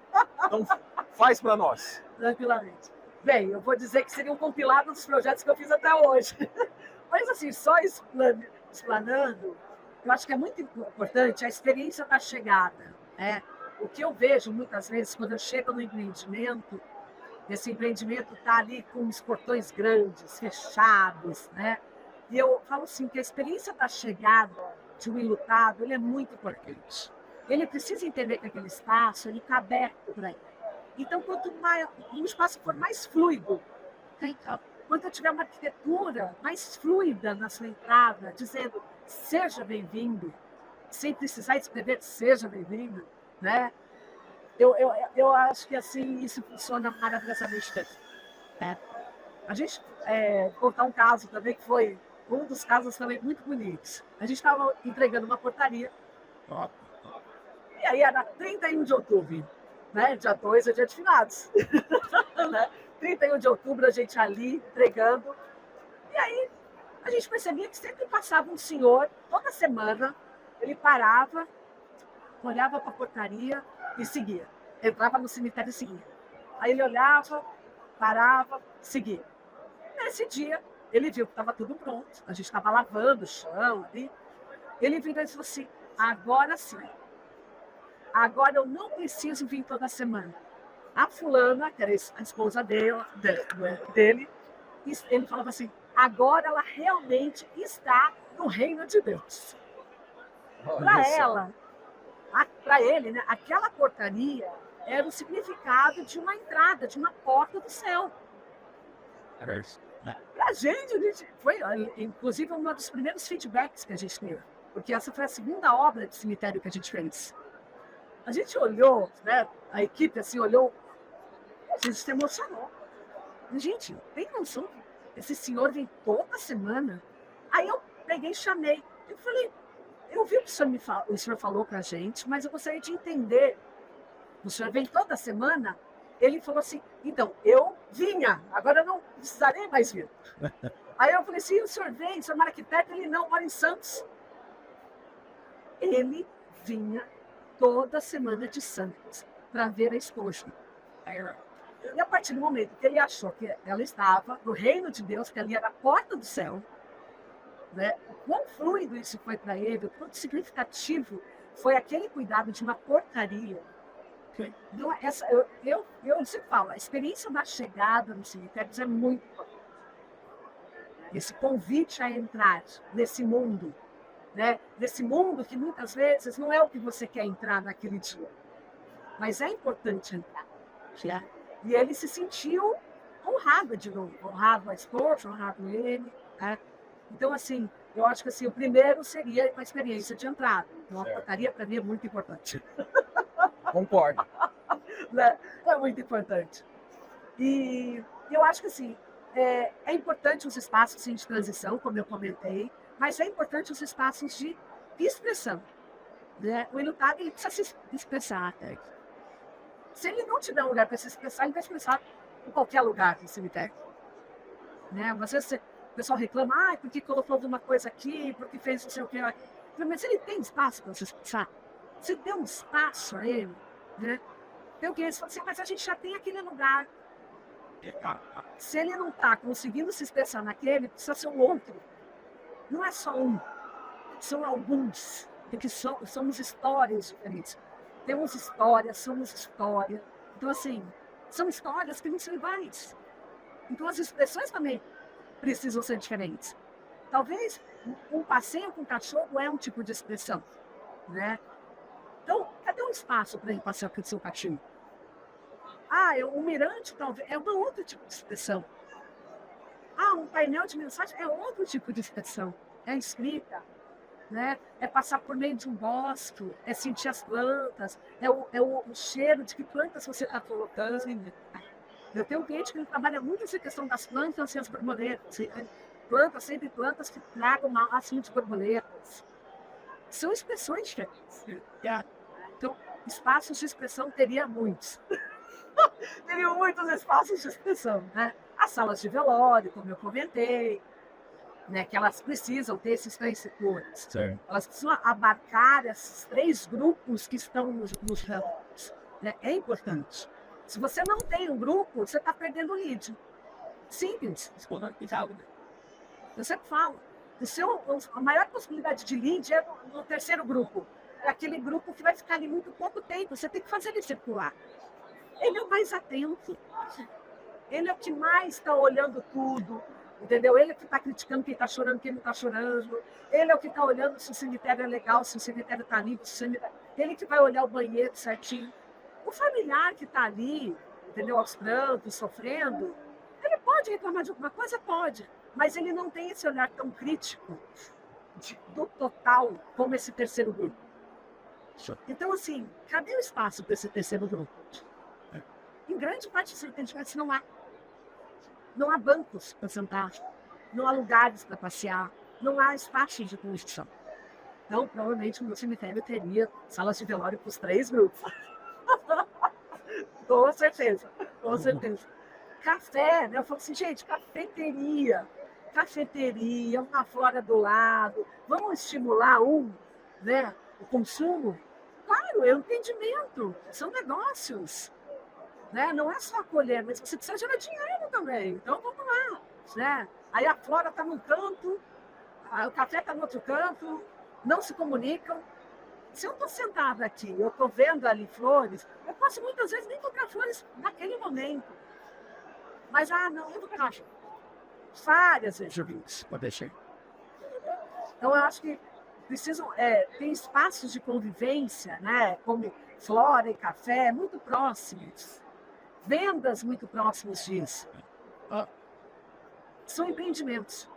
Então, faz para nós. Tranquilamente. Bem, eu vou dizer que seria um compilado dos projetos que eu fiz até hoje. Mas, assim, só explanando, eu acho que é muito importante a experiência da chegada, né? O que eu vejo muitas vezes quando eu chego no empreendimento, esse empreendimento está ali com os portões grandes, fechados, né? E eu falo assim, que a experiência da chegada de um enlutado, ele é muito importante. Ele precisa entender que aquele espaço ele está aberto para ele. Então, quanto mais o espaço for mais fluido, quando eu tiver uma arquitetura mais fluida na sua entrada, dizendo seja bem-vindo, sem precisar escrever seja bem-vindo, né? eu acho que assim isso funciona maravilhosamente bem. Né? A gente contar um caso também que foi um dos casos também muito bonitos. A gente estava entregando uma portaria. E aí era 31 de outubro, né? Dia 2 é dia de finados. Né? 31 de outubro a gente ali entregando. E aí a gente percebia que sempre passava um senhor, toda semana, ele parava, olhava para a portaria e seguia. Entrava no cemitério e seguia. Aí ele olhava, parava, seguia. Nesse dia, ele viu que estava tudo pronto, a gente estava lavando o chão ali. Ele virou e falou assim: agora sim, agora eu não preciso vir toda semana. A fulana, que era a esposa dele, ele falava assim: agora ela realmente está no reino de Deus. Para ela, para ele, né, aquela portaria era o significado de uma entrada, de uma porta do céu. Para a gente foi, inclusive, um dos primeiros feedbacks que a gente teve, porque essa foi a segunda obra de cemitério que a gente fez. A gente olhou, né, a equipe assim olhou, a gente se emocionou. Gente, tem noção? Esse senhor vem toda semana. Aí eu peguei e chamei. Eu falei, eu vi o que o senhor falou para a gente, mas eu gostaria de entender. O senhor vem toda semana? Ele falou assim, então, eu vinha, agora eu não precisarei mais vir. Aí eu falei assim, o senhor vem, o senhor mora aqui perto? Ele não, mora em Santos. Ele vinha toda semana de Santos para ver a esposa. E a partir do momento que ele achou que ela estava no reino de Deus, que ali era a porta do céu, né? O quão fluido isso foi para ele, o quão significativo foi aquele cuidado de uma portaria. Então, eu sempre falo, a experiência da chegada no cemitério é muito importante. Esse convite a entrar nesse mundo, né? Nesse mundo que muitas vezes não é o que você quer entrar naquele dia, mas é importante entrar. Né? E ele se sentiu honrado de novo, honrado a esposa, honrado ele. Né? Então, assim, eu acho que assim, o primeiro seria a experiência de entrada. Então, a portaria, para mim, é muito importante. Concordo. Né? É muito importante. E eu acho que, assim, é importante os espaços de transição, como eu comentei, mas é importante os espaços de expressão. Né? O enlutado, ele precisa se expressar. Se ele não tiver um lugar para se expressar, ele vai expressar em qualquer lugar no cemitério. Né? Às vezes o pessoal reclama, porque colocou alguma coisa aqui, porque fez não sei o que. Mas ele tem espaço para se expressar. Você deu um espaço a ele, né? Tem o que eles falam assim, mas a gente já tem aquele lugar. Se ele não está conseguindo se expressar naquele, precisa ser um outro. Não é só um, são alguns, porque somos histórias diferentes. Temos história, somos história. Então, assim, são histórias que não são iguais. Então, as expressões também precisam ser diferentes. Talvez um passeio com cachorro é um tipo de expressão, né? Então, cadê um espaço para ele passear com o seu cachorro? Um mirante, talvez, é um outro tipo de expressão. Um painel de mensagem é outro tipo de expressão. É escrita. Né? É passar por meio de um bosque, é sentir as plantas, é o cheiro de que plantas você está colocando. Eu tenho um cliente que trabalha muito essa questão das plantas e as borboletas. Sempre plantas que tragam máximo de borboletas. São expressões diferentes. Então, espaços de expressão teria muitos. Teriam muitos espaços de expressão. Né? As salas de velório, como eu comentei, né, que elas precisam ter esses 3 setores. Certo. Elas precisam abarcar esses 3 grupos que estão nos relatos. Né? É importante. Se você não tem um grupo, você está perdendo o lead. Simples. Eu sempre falo. A maior possibilidade de lead é no 3º grupo. É aquele grupo que vai ficar ali muito pouco tempo. Você tem que fazer ele circular. Ele é o mais atento. Ele é o que mais está olhando tudo. Entendeu? Ele é que está criticando quem está chorando, quem não está chorando. Ele é o que está olhando se o cemitério é legal, se o cemitério está limpo. Ele que vai olhar o banheiro certinho. O familiar que está ali, entendeu? Aos prantos, sofrendo, ele pode reclamar de alguma coisa? Pode. Mas ele não tem esse olhar tão crítico do total como esse 3º grupo. Então, assim, cadê o espaço para esse terceiro grupo? Em grande parte dos entendimentos não há. Não há bancos para sentar, não há lugares para passear, não há espaços de construção. Então, provavelmente, o meu cemitério teria salas de velório para os 3 grupos. Com certeza, com certeza. Café, né? Eu falo assim, gente, cafeteria, uma fora do lado, vamos estimular né, o consumo? Claro, é um entendimento, são negócios. Né? Não é só acolher, mas você precisa gerar dinheiro também. Então, vamos lá. Né? Aí a flora está num canto, o café está no outro canto, não se comunicam. Se eu estou sentada aqui, eu estou vendo ali flores, eu posso muitas vezes nem comprar flores naquele momento. Mas, não, eu vou pegar. Várias vezes eu vi isso. Pode deixar. Então, eu acho que precisam ter espaços de convivência, né? Como flora e café, muito próximos. Vendas muito próximas disso. São empreendimentos.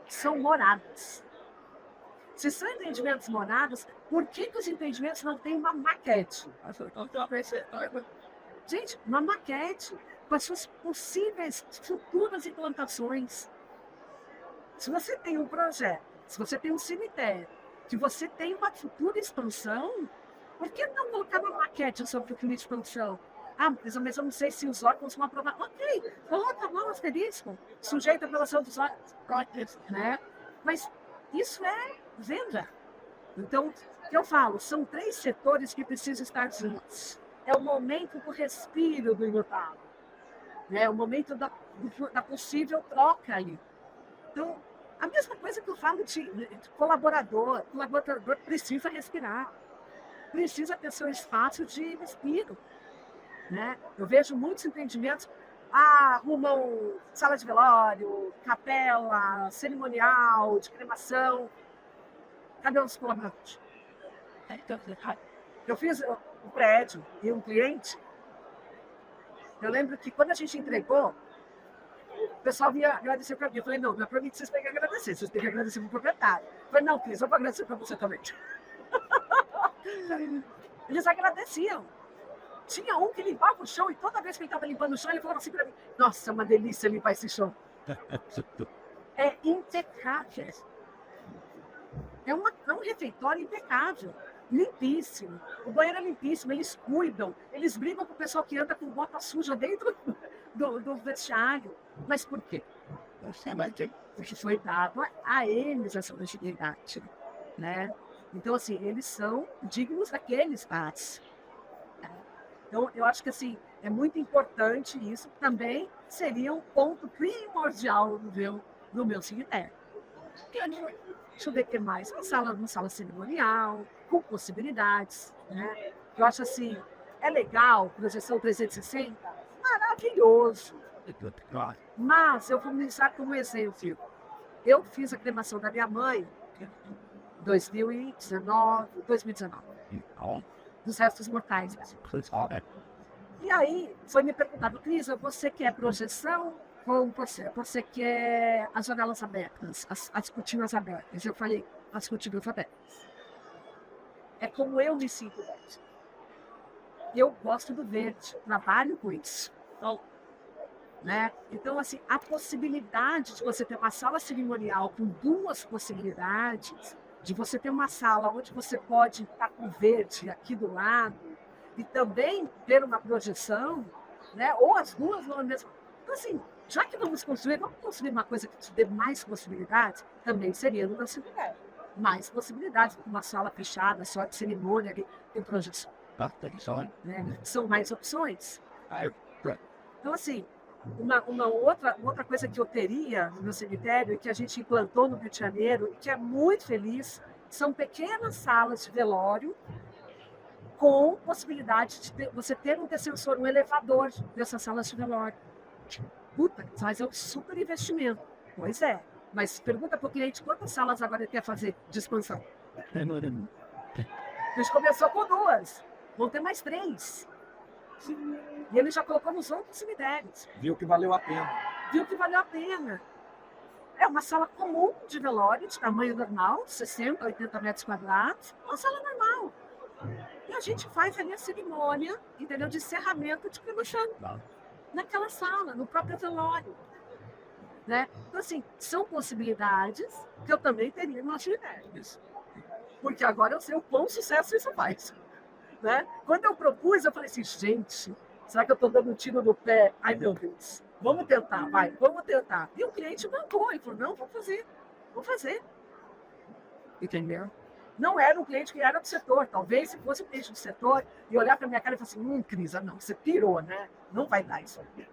São moradas. Se são empreendimentos morados, por que os empreendimentos não têm uma maquete? Gente, uma maquete com as suas possíveis futuras implantações. Se você tem um projeto, se você tem um cemitério, que você tem uma futura expansão, por que não colocar uma maquete sobre o futura expansão? Mas eu não sei se os órgãos vão aprovar. Ok, coloca lá um asterisco, sujeito à aprovação dos órgãos. Né? Mas isso é venda. Então, o que eu falo, são 3 setores que precisam estar juntos. É o momento do respiro do imutável. É o momento da possível troca ali. Então, a mesma coisa que eu falo de colaborador. O colaborador precisa respirar. Precisa ter seu espaço de respiro. Né? Eu vejo muitos empreendimentos arrumam sala de velório, capela, cerimonial, de cremação. Cadê os colaboradores? Eu fiz um prédio e um cliente. Eu lembro que quando a gente entregou, o pessoal vinha agradecer para mim. Eu falei, não é para mim que vocês têm que agradecer, vocês têm que agradecer para o proprietário. Eu falei, não, Cris, eu vou agradecer para você também. Eles agradeciam. Tinha um que limpava o chão e toda vez que ele estava limpando o chão, ele falava assim para mim, nossa, é uma delícia limpar esse chão. É impecável. É um refeitório impecável, limpíssimo. O banheiro é limpíssimo, eles cuidam. Eles brigam com o pessoal que anda com bota suja dentro do vestiário. Mas por quê? Porque foi dado a eles essa legitimidade. Né? Então, assim, eles são dignos daquele espaço. Então, eu acho que assim, é muito importante isso. Também seria um ponto primordial no meu cemitério. Deixa eu ver o que mais. Uma sala cerimonial, com possibilidades. Né? Eu acho assim, é legal, projeção 360, maravilhoso. Mas eu vou me usar como exemplo. Eu fiz a cremação da minha mãe em 2019. Dos restos mortais. E aí, foi me perguntado, Cris, você quer projeção ou você quer as janelas abertas, as cortinas abertas? Eu falei, as cortinas abertas. É como eu me sinto hoje. Eu gosto do verde, trabalho com isso. Né? Então, assim, a possibilidade de você ter uma sala cerimonial com 2 possibilidades, de você ter uma sala onde você pode estar com verde aqui do lado e também ter uma projeção, né? Ou as 2 no mesmo. Então, assim, já que vamos construir uma coisa que te dê mais possibilidades, também seria no meu cemitério. Mais possibilidades, uma sala fechada, só de cerimônia, tem projeção. Né? São mais opções. Então, assim, uma outra coisa que eu teria no meu cemitério e que a gente implantou no Rio de Janeiro e que é muito feliz, são pequenas salas de velório com possibilidade de você ter um descensor, um elevador dessas salas de velório. Puta, mas é um super investimento. Pois é, mas pergunta para o cliente quantas salas agora ele quer fazer de expansão. A gente começou com 2, vão ter mais 3. E ele já colocou nos outros cemitérios. Viu que valeu a pena. É uma sala comum de velório, de tamanho normal, 60, 80 metros quadrados. Uma sala normal. E a gente faz ali a cerimônia, entendeu, de encerramento de Cremachão, naquela sala, no próprio velório. Né? Então, assim, são possibilidades que eu também teria no Archimedes. Porque agora eu sei o quão sucesso isso faz. Né? Quando eu propus, eu falei assim, gente, será que eu estou dando um tiro no pé? Ai, meu Deus, vamos tentar, vai, vamos tentar. E o cliente mandou, ele falou, não, vou fazer. Entendeu? Não era um cliente que era do setor, talvez se fosse um cliente do setor, e olhar para minha cara e falar assim, Cris, não, você pirou, né? Não vai dar isso aqui.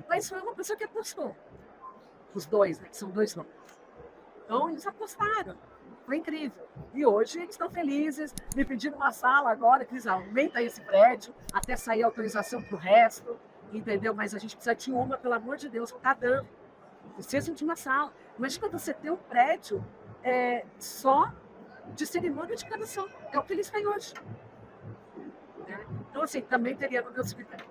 Mas foi uma pessoa que apostou. Os dois, né? Que são dois nomes. Então, eles apostaram. Foi incrível. E hoje eles estão felizes, me pedindo uma sala agora, Cris, aumenta esse prédio, até sair autorização para o resto, entendeu? Mas a gente precisa de uma, pelo amor de Deus, não está dando. Precisa de uma sala. Imagina você ter um prédio só de cerimônia de cremação. É o que eles têm hoje. Então, assim, também teria no meu cemitério.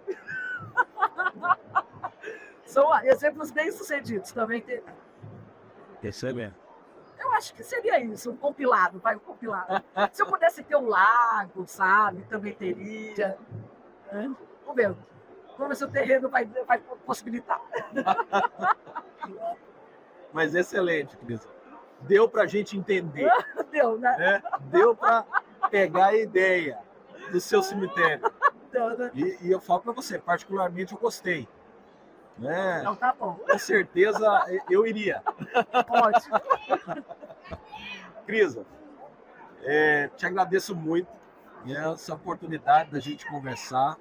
São exemplos bem-sucedidos, também teria. Isso é mesmo. Eu acho que seria isso, um compilado, vai, um compilado. Se eu pudesse ter um lago, sabe, também teria. Vamos ver. Vamos ver se o terreno vai possibilitar. Mas excelente, Cris. Deu para a gente entender. Deu, né? Deu para pegar a ideia do seu cemitério. Deu, né? E eu falo para você, particularmente eu gostei. Né? Então tá bom. Com certeza eu iria. Ótimo. Crisa, te agradeço muito essa oportunidade da gente conversar.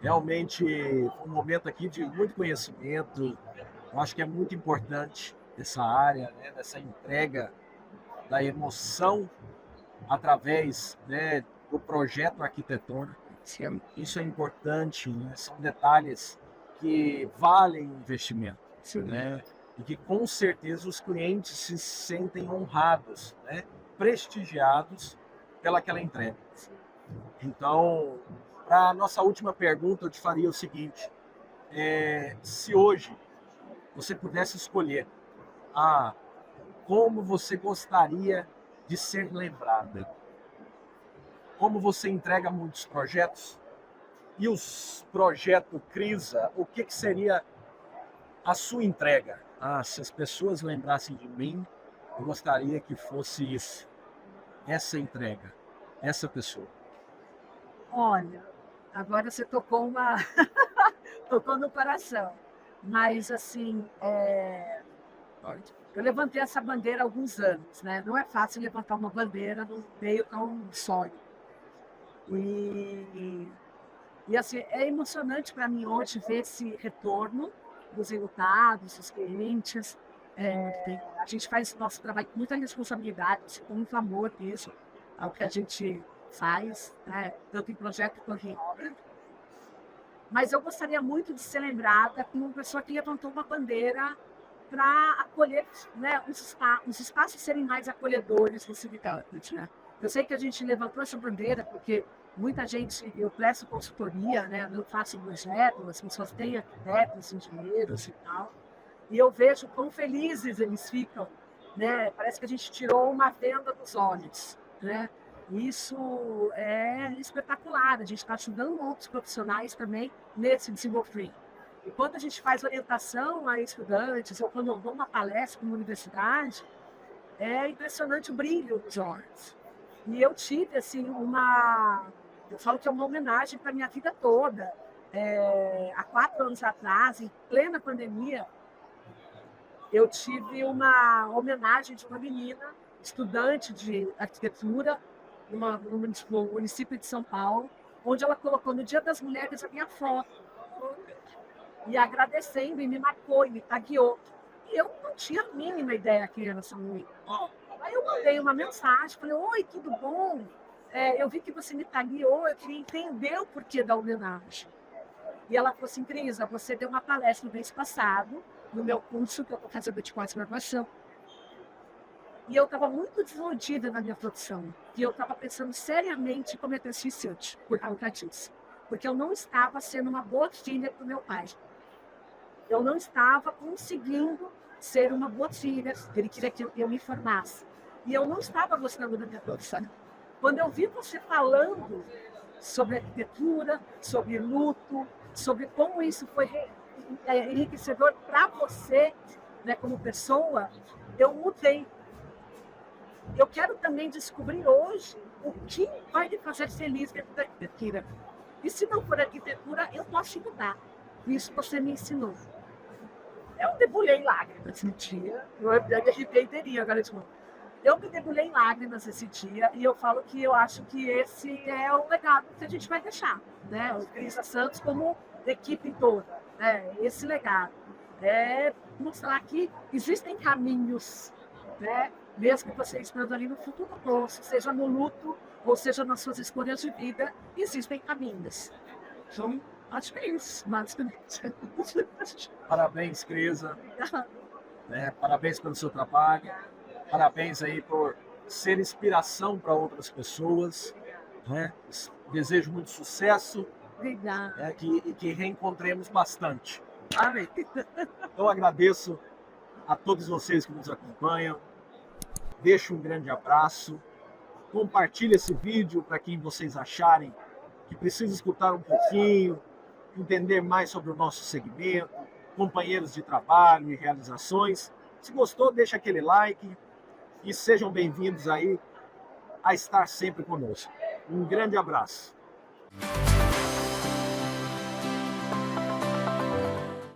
Realmente foi um momento aqui de muito conhecimento. Eu acho que é muito importante essa área, né, dessa entrega da emoção através, né, do projeto arquitetônico. Isso é importante, né? São detalhes que valem o investimento, né? E que com certeza os clientes se sentem honrados, né? Prestigiados pelaquela entrega. Então, para a nossa última pergunta, eu te faria o seguinte: se hoje você pudesse escolher como você gostaria de ser lembrada, como você entrega muitos projetos, e os projetos Crisa, o que seria a sua entrega? Se as pessoas lembrassem de mim, eu gostaria que fosse isso, essa entrega, essa pessoa. Olha, agora você tocou tocou no coração. Mas, assim, eu levantei essa bandeira há alguns anos, né? Não é fácil levantar uma bandeira no meio de um sonho. E assim, é emocionante para mim hoje ver esse retorno dos resultados, dos clientes. A gente faz nosso trabalho com muita responsabilidade, com muito amor mesmo ao que a gente faz, né? Tanto em projeto quanto em obra. Mas eu gostaria muito de ser lembrada como uma pessoa que levantou uma bandeira para acolher, né, os espaços serem mais acolhedores no cemitério, né? Eu sei que a gente levantou essa bandeira porque muita gente, eu presto consultoria, né, eu faço projetos, as pessoas têm arquitetos, engenheiros e tal, e eu vejo quão felizes eles ficam, né? Parece que a gente tirou uma venda dos olhos, né? Isso é espetacular, a gente está ajudando outros profissionais também nesse desenvolvimento. E quando a gente faz orientação a estudantes, ou quando eu dou uma palestra numa universidade, é impressionante o brilho dos olhos. E eu tive, assim, eu falo que é uma homenagem para a minha vida toda. Há 4 anos atrás, em plena pandemia, eu tive uma homenagem de uma menina, estudante de arquitetura, no município de São Paulo, onde ela colocou no Dia das Mulheres a minha foto, e agradecendo, e me marcou, e me tagueou. E eu não tinha a mínima ideia que era essa menina. Aí eu mandei uma mensagem, falei, oi, tudo bom? Eu vi que você me tagueou, eu queria entender o porquê da homenagem. E ela falou assim, Crisa, você deu uma palestra no mês passado, no meu curso, que eu estou fazendo de pós-graduação. E eu estava muito desiludida na minha profissão. E eu estava pensando seriamente em cometer suicídio por causa disso. Porque eu não estava sendo uma boa filha para o meu pai. Eu não estava conseguindo ser uma boa filha. Ele queria que eu me formasse. E eu não estava gostando da minha profissão. Quando eu vi você falando sobre arquitetura, sobre luto, sobre como isso foi enriquecedor para você, né, como pessoa, eu mudei. Eu quero também descobrir hoje o que vai me fazer feliz dentro da arquitetura. E se não for arquitetura, eu posso mudar. Isso você me ensinou. Eu debulhei em lágrimas esse dia. Eu me arrependeria agora de novo. Eu me debulhei em lágrimas esse dia e eu falo que eu acho que esse é o legado que a gente vai deixar, né? O Crisa Santos como equipe toda, né? Esse legado é mostrar que existem caminhos, né? Mesmo que você estando ali no fundo do poço, seja no luto ou seja nas suas escolhas de vida, existem caminhos. Então, acho que é isso, basicamente. Parabéns, Crisa. Né? Parabéns pelo seu trabalho. Parabéns aí por ser inspiração para outras pessoas. Né? Desejo muito sucesso. Obrigada. E que reencontremos bastante. Amém. Eu agradeço a todos vocês que nos acompanham. Deixo um grande abraço. Compartilhe esse vídeo para quem vocês acharem que precisa escutar um pouquinho, entender mais sobre o nosso segmento, companheiros de trabalho e realizações. Se gostou, deixa aquele like e sejam bem-vindos aí a estar sempre conosco. Um grande abraço.